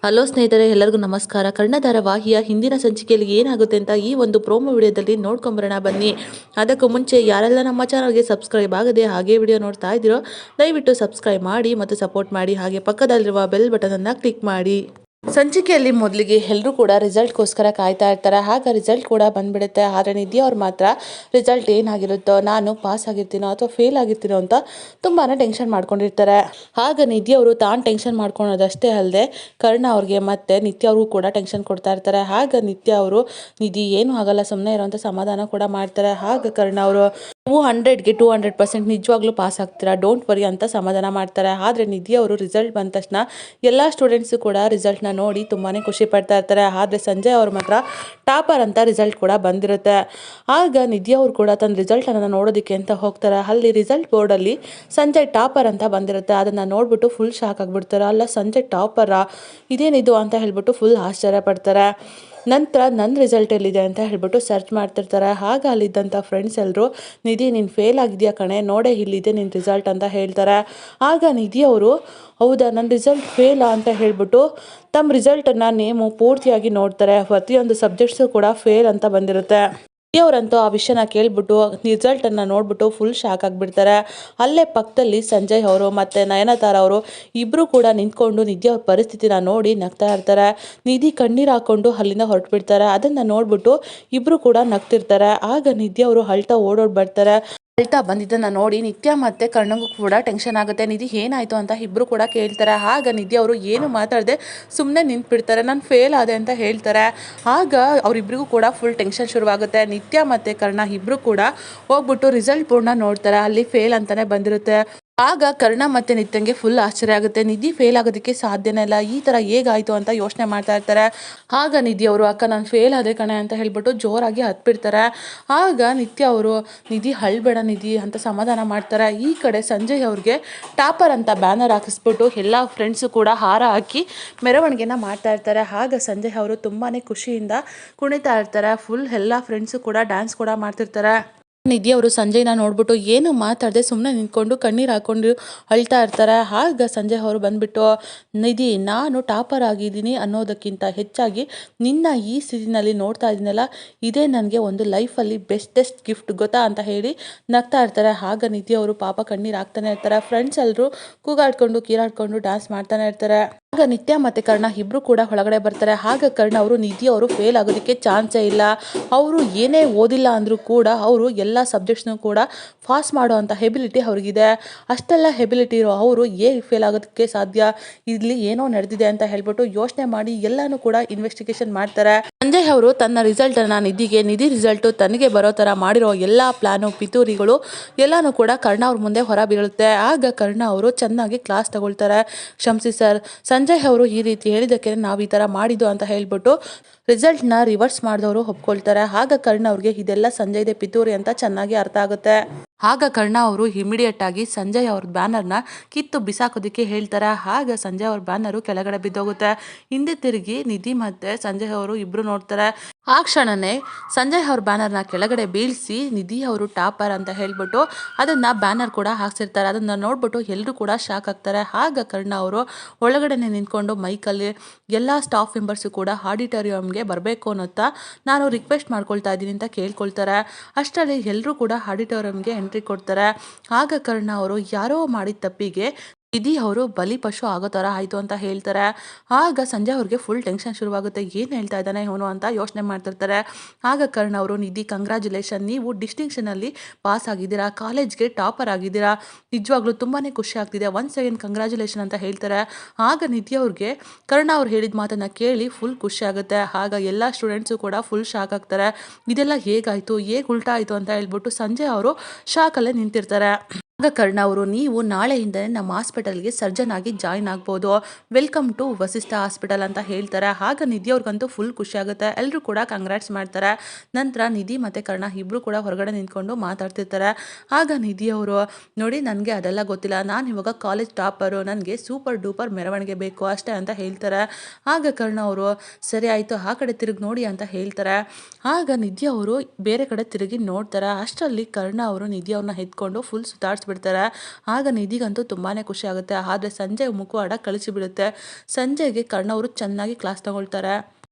Hello ಸ್ನೇಹಿತರೆ, ಎಲ್ಲರಿಗೂ ನಮಸ್ಕಾರ. ಕರ್ಣ ಧಾರಾವಾಹಿಯ ಹಿಂದಿನ ಸಂಚಿಕೆಯಲ್ಲಿ ಏನಾಗುತ್ತೆ ಅಂತ ಈ ಒಂದು ಪ್ರೋಮೋ ವಿಡಿಯೋದಲ್ಲಿ ನೋಡ್ಕೊಂಬರೋಣ ಬನ್ನಿ. ಅದಕ್ಕೂ ಮುಂಚೆ ಯಾರೆಲ್ಲ ನಮ್ಮ ಚಾನಲ್ಗೆ ಸಬ್ಸ್ಕ್ರೈಬ್ ಆಗದೆ ಹಾಗೆ ವಿಡಿಯೋ ನೋಡ್ತಾ ಇದ್ದೀರೋ ದಯವಿಟ್ಟು ಸಬ್ಸ್ಕ್ರೈಬ್ ಮಾಡಿ ಮತ್ತು ಸಪೋರ್ಟ್ ಮಾಡಿ. ಹಾಗೆ ಪಕ್ಕದಲ್ಲಿರುವ ಬೆಲ್ ಬಟನನ್ನು ಕ್ಲಿಕ್ ಮಾಡಿ. ಸಂಚಿಕೆಯಲ್ಲಿ ಮೊದಲಿಗೆ ಎಲ್ಲರೂ ಕೂಡ ರಿಸಲ್ಟ್ಗೋಸ್ಕರ ಕಾಯ್ತಾ ಇರ್ತಾರೆ. ಆಗ ರಿಸಲ್ಟ್ ಕೂಡ ಬಂದ್ಬಿಡುತ್ತೆ. ಆದರೆ ನಿಧಿ ಅವ್ರು ಮಾತ್ರ ರಿಸಲ್ಟ್ ಏನಾಗಿರುತ್ತೋ, ನಾನು ಪಾಸ್ ಆಗಿರ್ತೀನೋ ಅಥವಾ ಫೇಲ್ ಆಗಿರ್ತೀನೋ ಅಂತ ತುಂಬಾ ಟೆನ್ಷನ್ ಮಾಡ್ಕೊಂಡಿರ್ತಾರೆ. ಆಗ ನಿಧಿ ಅವರು ತಾನು ಟೆನ್ಷನ್ ಮಾಡ್ಕೊಳೋದಷ್ಟೇ ಅಲ್ಲದೆ ಕರ್ಣ ಅವ್ರಿಗೆ ಮತ್ತೆ ನಿತ್ಯ ಅವ್ರಿಗೂ ಕೂಡ ಟೆನ್ಷನ್ ಕೊಡ್ತಾ ಇರ್ತಾರೆ. ಆಗ ನಿತ್ಯ ಅವರು ನಿಧಿ ಏನು ಆಗಲ್ಲ ಸುಮ್ಮನೆ ಇರೋಂಥ ಸಮಾಧಾನ ಕೂಡ ಮಾಡ್ತಾರೆ. ಆಗ ಕರ್ಣ ಅವರು ನೀವು 100ಗೆ 200% ನಿಜವಾಗ್ಲೂ ಪಾಸ್ ಆಗ್ತೀರಾ, ಡೋಂಟ್ ವರಿ ಅಂತ ಸಮಾಧಾನ ಮಾಡ್ತಾರೆ. ಆದರೆ ನಿಧಿ ಅವರು ರಿಸಲ್ಟ್ ಬಂದ ತಕ್ಷಣ ಎಲ್ಲ ಸ್ಟೂಡೆಂಟ್ಸು ಕೂಡ ರಿಸಲ್ಟ್ನ ನೋಡಿ ತುಂಬಾ ಖುಷಿ ಪಡ್ತಾ ಇರ್ತಾರೆ. ಆದರೆ ಸಂಜಯ್ ಅವ್ರ ಮಾತ್ರ ಟಾಪರ್ ಅಂತ ರಿಸಲ್ಟ್ ಕೂಡ ಬಂದಿರುತ್ತೆ. ಆಗ ನಿಧಿ ಅವರು ಕೂಡ ತನ್ನ ರಿಸಲ್ಟನ್ನು ನೋಡೋದಕ್ಕೆ ಅಂತ ಹೋಗ್ತಾರೆ. ಅಲ್ಲಿ ರಿಸಲ್ಟ್ ಬೋರ್ಡಲ್ಲಿ ಸಂಜಯ್ ಟಾಪರ್ ಅಂತ ಬಂದಿರುತ್ತೆ. ಅದನ್ನು ನೋಡ್ಬಿಟ್ಟು ಫುಲ್ ಶಾಕ್ ಆಗಿಬಿಡ್ತಾರೆ. ಅಲ್ಲ, ಸಂಜಯ್ ಟಾಪರಾ, ಇದೇನಿದು ಅಂತ ಹೇಳ್ಬಿಟ್ಟು ಫುಲ್ ಆಶ್ಚರ್ಯ ಪಡ್ತಾರೆ. ನಂತರ ನನ್ನ ರಿಸಲ್ಟ್ ಎಲ್ಲಿದೆ ಅಂತ ಹೇಳ್ಬಿಟ್ಟು ಸರ್ಚ್ ಮಾಡ್ತಿರ್ತಾರೆ. ಆಗ ಅಲ್ಲಿದ್ದಂಥ ಫ್ರೆಂಡ್ಸ್ ಎಲ್ಲರೂ ನಿಧಿ ನೀನು ಫೇಲ್ ಆಗಿದೆಯಾ ಕಣೆ, ನೋಡೇ ಇಲ್ಲಿದೆ ನಿನ್ನ ರಿಸಲ್ಟ್ ಅಂತ ಹೇಳ್ತಾರೆ. ಆಗ ನಿಧಿ ಅವರು ಹೌದಾ ನನ್ನ ರಿಸಲ್ಟ್ ಫೇಲಾ ಅಂತ ಹೇಳ್ಬಿಟ್ಟು ತಮ್ಮ ರಿಸಲ್ಟನ್ನು ನೇಮು ಪೂರ್ತಿಯಾಗಿ ನೋಡ್ತಾರೆ. ಪ್ರತಿಯೊಂದು ಸಬ್ಜೆಕ್ಟ್ಸು ಕೂಡ ಫೇಲ್ ಅಂತ ಬಂದಿರುತ್ತೆ. ಅವರಂತೂ ಆ ವಿಷಯನ ಕೇಳ್ಬಿಟ್ಟು ರಿಸಲ್ಟನ್ನು ನೋಡ್ಬಿಟ್ಟು ಫುಲ್ ಶಾಕ್ ಆಗಿಬಿಡ್ತಾರೆ. ಅಲ್ಲೇ ಪಕ್ಕದಲ್ಲಿ ಸಂಜಯ್ ಅವರು ಮತ್ತು ನಯನತಾರ ಅವರು ಇಬ್ಬರು ಕೂಡ ನಿಂತ್ಕೊಂಡು ನಿಧಿ ಅವ್ರ ಪರಿಸ್ಥಿತಿನ ನೋಡಿ ನಗ್ತಾ ಇರ್ತಾರೆ. ನಿಧಿ ಕಣ್ಣೀರು ಹಾಕ್ಕೊಂಡು ಅಲ್ಲಿಂದ ಹೊರಟು ಬಿಡ್ತಾರೆ. ಅದನ್ನು ನೋಡ್ಬಿಟ್ಟು ಇಬ್ಬರು ಕೂಡ ನಗ್ತಿರ್ತಾರೆ. ಆಗ ನಿಧಿ ಅವರು ಅಳ್ತಾ ಓಡೋಡಿ ಬರ್ತಾರೆ. ಅಳ್ತಾ ಬಂದಿದ್ದನ್ನು ನೋಡಿ ನಿತ್ಯ ಮತ್ತು ಕರ್ಣಗೂ ಕೂಡ ಟೆನ್ಷನ್ ಆಗುತ್ತೆ. ನಿಧಿ ಏನಾಯಿತು ಅಂತ ಇಬ್ಬರು ಕೂಡ ಕೇಳ್ತಾರೆ. ಆಗ ನಿಧಿ ಅವರು ಏನು ಮಾತಾಡದೆ ಸುಮ್ಮನೆ ನಿಂತ್ಬಿಡ್ತಾರೆ. ನಾನು ಫೇಲ್ ಆದೆ ಅಂತ ಹೇಳ್ತಾರೆ. ಆಗ ಅವರಿಬ್ಬರಿಗೂ ಕೂಡ ಫುಲ್ ಟೆನ್ಷನ್ ಶುರುವಾಗುತ್ತೆ. ನಿತ್ಯ ಮತ್ತು ಕರ್ಣ ಇಬ್ಬರು ಕೂಡ ಹೋಗ್ಬಿಟ್ಟು ರಿಸಲ್ಟ್ ಬೋರ್ಡ್ನ ನೋಡ್ತಾರೆ. ಅಲ್ಲಿ ಫೇಲ್ ಅಂತಲೇ ಬಂದಿರುತ್ತೆ. ಆಗ ಕರ್ಣ ಮತ್ತು ನಿತ್ಯಂಗೆ ಫುಲ್ ಆಶ್ಚರ್ಯ ಆಗುತ್ತೆ. ನಿಧಿ ಫೇಲ್ ಆಗೋದಕ್ಕೆ ಸಾಧ್ಯನೇ ಇಲ್ಲ, ಈ ಥರ ಹೇಗಾಯಿತು ಅಂತ ಯೋಚನೆ ಮಾಡ್ತಾ ಇರ್ತಾರೆ. ಆಗ ನಿಧಿ ಅವರು ಅಕ್ಕ ನಾನು ಫೇಲ್ ಆದೆ ಕಣೆ ಅಂತ ಹೇಳ್ಬಿಟ್ಟು ಜೋರಾಗಿ ಹತ್ಬಿಡ್ತಾರೆ. ಆಗ ನಿತ್ಯ ಅವರು ನಿಧಿ ಅಳ್ಬೇಡ ನಿಧಿ ಅಂತ ಸಮಾಧಾನ ಮಾಡ್ತಾರೆ. ಈ ಕಡೆ ಸಂಜಯ್ ಅವ್ರಿಗೆ ಟಾಪರ್ ಅಂತ ಬ್ಯಾನರ್ ಹಾಕಿಸ್ಬಿಟ್ಟು ಎಲ್ಲ ಫ್ರೆಂಡ್ಸು ಕೂಡ ಹಾರ ಹಾಕಿ ಮೆರವಣಿಗೆನ ಮಾಡ್ತಾ ಇರ್ತಾರೆ. ಆಗ ಸಂಜಯ್ ಅವರು ತುಂಬಾ ಖುಷಿಯಿಂದ ಕುಣಿತಾ ಇರ್ತಾರೆ. ಫುಲ್ ಎಲ್ಲ ಫ್ರೆಂಡ್ಸು ಕೂಡ ಡ್ಯಾನ್ಸ್ ಕೂಡ ಮಾಡ್ತಿರ್ತಾರೆ. ನಿಧಿ ಅವರು ಸಂಜಯ್ನ ನೋಡ್ಬಿಟ್ಟು ಏನು ಮಾತಾಡದೆ ಸುಮ್ಮನೆ ನಿಂತ್ಕೊಂಡು ಕಣ್ಣೀರು ಹಾಕ್ಕೊಂಡು ಅಳ್ತಾ ಇರ್ತಾರೆ. ಆಗ ಸಂಜಯ್ ಅವರು ಬಂದ್ಬಿಟ್ಟು ನಿಧಿ ನಾನು ಟಾಪರ್ ಆಗಿದ್ದೀನಿ ಅನ್ನೋದಕ್ಕಿಂತ ಹೆಚ್ಚಾಗಿ ನಿನ್ನ ಈ ಸ್ಥಿತಿನಲ್ಲಿ ನೋಡ್ತಾ ಇದ್ದೀನಲ್ಲ, ಇದೇ ನನಗೆ ಒಂದು ಲೈಫಲ್ಲಿ ಬೆಸ್ಟೆಸ್ಟ್ ಗಿಫ್ಟ್ ಗೊತ್ತಾ ಅಂತ ಹೇಳಿ ನಗ್ತಾ ಇರ್ತಾರೆ. ಆಗ ನಿಧಿ ಅವರು ಪಾಪ ಕಣ್ಣೀರು ಹಾಕ್ತಾನೆ ಇರ್ತಾರೆ. ಫ್ರೆಂಡ್ಸ್ ಎಲ್ಲರೂ ಕೂಗಾಡ್ಕೊಂಡು ಕೀರಾಡ್ಕೊಂಡು ಡ್ಯಾನ್ಸ್ ಮಾಡ್ತಾನೆ ಇರ್ತಾರೆ. ಆಗ ನಿತ್ಯ ಮತ್ತು ಕರ್ಣ ಇಬ್ಬರು ಕೂಡ ಒಳಗಡೆ ಬರ್ತಾರೆ. ಆಗ ಕರ್ಣ ಅವರು ನಿಧಿ ಅವರು ಫೇಲ್ ಆಗೋದಕ್ಕೆ ಚಾನ್ಸೇ ಇಲ್ಲ, ಅವರು ಏನೇ ಓದಿಲ್ಲ ಅಂದರೂ ಕೂಡ ಅವರು ಎಲ್ಲ ಸಬ್ಜೆಕ್ಟ್ಸ್ನೂ ಕೂಡ ಪಾಸ್ ಮಾಡೋ ಅಂಥ ಎಬಿಲಿಟಿ ಅವ್ರಿಗಿದೆ. ಅಷ್ಟೆಲ್ಲ ಎಬಿಲಿಟಿ ಇರೋ ಅವರು ಹೇಗೆ ಫೇಲ್ ಆಗೋದಕ್ಕೆ ಸಾಧ್ಯ, ಇಲ್ಲಿ ಏನೋ ನಡೆದಿದೆ ಅಂತ ಹೇಳ್ಬಿಟ್ಟು ಯೋಚನೆ ಮಾಡಿ ಎಲ್ಲನೂ ಕೂಡ ಇನ್ವೆಸ್ಟಿಗೇಷನ್ ಮಾಡ್ತಾರೆ. ಸಂಜಯ್ ಅವರು ತನ್ನ ರಿಸಲ್ಟನ್ನು ನಿಧಿ ರಿಸಲ್ಟು ತನಗೆ ಬರೋ ಥರ ಮಾಡಿರೋ ಎಲ್ಲ ಪ್ಲಾನು ಪಿತೂರಿಗಳು ಎಲ್ಲನೂ ಕೂಡ ಕರ್ಣ ಅವ್ರ ಮುಂದೆ ಹೊರ ಬೀಳುತ್ತೆ. ಆಗ ಕರ್ಣ ಅವರು ಚೆನ್ನಾಗಿ ಕ್ಲಾಸ್ ತಗೊಳ್ತಾರೆ. ಕ್ಷಮಿಸಿ ಸರ್, ಸಂಜಯ್ ಅವರು ಈ ರೀತಿ ಹೇಳಿದ್ದಕ್ಕೆ ನಾವು ಈ ಥರ ಮಾಡಿದ್ದು ಅಂತ ಹೇಳ್ಬಿಟ್ಟು ರಿಸಲ್ಟ್ನ ರಿವರ್ಸ್ ಮಾಡಿದವರು ಒಪ್ಕೊಳ್ತಾರೆ. ಆಗ ಕರ್ಣ ಅವ್ರಿಗೆ ಇದೆಲ್ಲ ಸಂಜಯ್ದೆ ಪಿತೂರಿ ಅಂತ ಚೆನ್ನಾಗಿ ಅರ್ಥ ಆಗುತ್ತೆ. ಆಗ ಕರ್ಣ ಅವರು ಇಮಿಡಿಯೇಟ್ ಆಗಿ ಸಂಜಯ್ ಅವ್ರ ಬ್ಯಾನರ್ನ ಕಿತ್ತು ಬಿಸಾಕೋದಕ್ಕೆ ಹೇಳ್ತಾರೆ. ಆಗ ಸಂಜಯ್ ಅವ್ರ ಬ್ಯಾನರು ಕೆಳಗಡೆ ಬಿದ್ದೋಗುತ್ತೆ. ಹಿಂದೆ ತಿರುಗಿ ನಿಧಿ ಮತ್ತು ಸಂಜಯ್ ಅವರು ಇಬ್ಬರು ನೋಡ್ತಾರೆ. ಆ ಕ್ಷಣನೇ ಸಂಜಯ್ ಅವ್ರ ಬ್ಯಾನರ್ನ ಕೆಳಗಡೆ ಬೀಳಿಸಿ ನಿಧಿ ಅವರು ಟಾಪರ್ ಅಂತ ಹೇಳ್ಬಿಟ್ಟು ಅದನ್ನು ಬ್ಯಾನರ್ ಕೂಡ ಹಾಕ್ಸಿರ್ತಾರೆ. ಅದನ್ನು ನೋಡ್ಬಿಟ್ಟು ಎಲ್ಲರೂ ಕೂಡ ಶಾಕ್ ಆಗ್ತಾರೆ. ಆಗ ಕರ್ಣ ಅವರು ಒಳಗಡೆನೆ ನಿಂತ್ಕೊಂಡು ಮೈಕಲ್ಲಿ ಎಲ್ಲ ಸ್ಟಾಫ್ ಮೆಂಬರ್ಸು ಕೂಡ ಆಡಿಟೋರಿಯಂಗೆ ಬರಬೇಕು ಅನ್ನೋತ್ತಾ ನಾನು ರಿಕ್ವೆಸ್ಟ್ ಮಾಡ್ಕೊಳ್ತಾ ಇದ್ದೀನಿ ಅಂತ ಕೇಳ್ಕೊಳ್ತಾರೆ. ಅಷ್ಟರಲ್ಲಿ ಎಲ್ಲರೂ ಕೂಡ ಆಡಿಟೋರಿಯಂಗೆ ಎಂಟ್ರಿ ಕೊಡ್ತಾರೆ. ಆಗ ಕರ್ಣ ಅವರು ಯಾರೋ ಮಾಡಿದ ತಪ್ಪಿಗೆ ನಿಧಿ ಅವರು ಬಲಿಪಶು ಆಗೋ ಥರ ಆಯಿತು ಅಂತ ಹೇಳ್ತಾರೆ. ಆಗ ಸಂಜಯ್ ಅವ್ರಿಗೆ ಫುಲ್ ಟೆನ್ಷನ್ ಶುರುವಾಗುತ್ತೆ. ಏನು ಹೇಳ್ತಾ ಇದ್ದಾನೆ ಇವನು ಅಂತ ಯೋಚನೆ ಮಾಡ್ತಿರ್ತಾರೆ. ಆಗ ಕರ್ಣ ಅವರು ನಿಧಿ ಕಂಗ್ರ್ಯಾಚುಲೇಷನ್, ನೀವು ಡಿಸ್ಟಿಂಕ್ಷನಲ್ಲಿ ಪಾಸ್ ಆಗಿದ್ದೀರಾ, ಕಾಲೇಜ್ಗೆ ಟಾಪರ್ ಆಗಿದ್ದೀರಾ, ನಿಜವಾಗ್ಲೂ ತುಂಬಾ ಖುಷಿ ಆಗ್ತಿದೆ, ಒನ್ಸ್ ಅಗೇನ್ ಕಂಗ್ರ್ಯಾಚುಲೇಷನ್ ಅಂತ ಹೇಳ್ತಾರೆ. ಆಗ ನಿಧಿ ಅವ್ರಿಗೆ ಕರ್ಣ ಅವ್ರು ಹೇಳಿದ ಮಾತನ್ನು ಕೇಳಿ ಫುಲ್ ಖುಷಿ ಆಗುತ್ತೆ. ಆಗ ಎಲ್ಲ ಸ್ಟೂಡೆಂಟ್ಸು ಕೂಡ ಫುಲ್ ಶಾಕ್ ಆಗ್ತಾರೆ. ಇದೆಲ್ಲ ಹೇಗಾಯಿತು, ಹೇಗೆ ಉಲ್ಟಾ ಆಯಿತು ಅಂತ ಹೇಳ್ಬಿಟ್ಟು ಸಂಜಯ್ ಅವರು ಶಾಕಲ್ಲೇ ನಿಂತಿರ್ತಾರೆ. ಆಗ ಕರ್ಣ ಅವರು ನೀವು ನಾಳೆಯಿಂದಲೇ ನಮ್ಮ ಹಾಸ್ಪಿಟಲ್ಗೆ ಸರ್ಜನ್ ಆಗಿ ಜಾಯ್ನ್ ಆಗ್ಬೋದು, ವೆಲ್ಕಮ್ ಟು ವಸಿಷ್ಠ ಹಾಸ್ಪಿಟಲ್ ಅಂತ ಹೇಳ್ತಾರೆ. ಆಗ ನಿಧಿ ಅವ್ರಿಗಂತೂ ಫುಲ್ ಖುಷಿ ಆಗುತ್ತೆ. ಎಲ್ಲರೂ ಕೂಡ ಕಂಗ್ರಾಟ್ಸ್ ಮಾಡ್ತಾರೆ. ನಂತರ ನಿಧಿ ಮತ್ತು ಕರ್ಣ ಇಬ್ಬರು ಕೂಡ ಹೊರಗಡೆ ನಿಂತ್ಕೊಂಡು ಮಾತಾಡ್ತಿರ್ತಾರೆ. ಆಗ ನಿಧಿ ಅವರು ನೋಡಿ ನನಗೆ ಅದೆಲ್ಲ ಗೊತ್ತಿಲ್ಲ, ನಾನು ಇವಾಗ ಕಾಲೇಜ್ ಟಾಪರು, ನನಗೆ ಸೂಪರ್ ಡೂಪರ್ ಮೆರವಣಿಗೆ ಬೇಕು ಅಷ್ಟೇ ಅಂತ ಹೇಳ್ತಾರೆ. ಆಗ ಕರ್ಣ ಅವರು ಸರಿ ಆಯಿತು ಆ ಕಡೆ ತಿರುಗಿ ನೋಡಿ ಅಂತ ಹೇಳ್ತಾರೆ. ಆಗ ನಿಧಿ ಅವರು ಬೇರೆ ಕಡೆ ತಿರುಗಿ ನೋಡ್ತಾರೆ. ಅಷ್ಟರಲ್ಲಿ ಕರ್ಣ ಅವರು ನಿಧಿ ಅವ್ರನ್ನ ಎತ್ಕೊಂಡು ಫುಲ್ ಸುತ್ತಾಡ್ಸ್ಕೊಂಡು ಮಾಡಿಸ್ಬಿಡ್ತಾರೆ. ಆಗ ನಿಧಿಗಂತೂ ತುಂಬಾ ಖುಷಿ ಆಗುತ್ತೆ. ಆದರೆ ಸಂಜೆ ಮುಖವಾಡ ಕಳಿಸಿಬಿಡುತ್ತೆ. ಸಂಜೆಗೆ ಕರ್ಣ ಅವರು ಚೆನ್ನಾಗಿ ಕ್ಲಾಸ್ ತಗೊಳ್ತಾರೆ.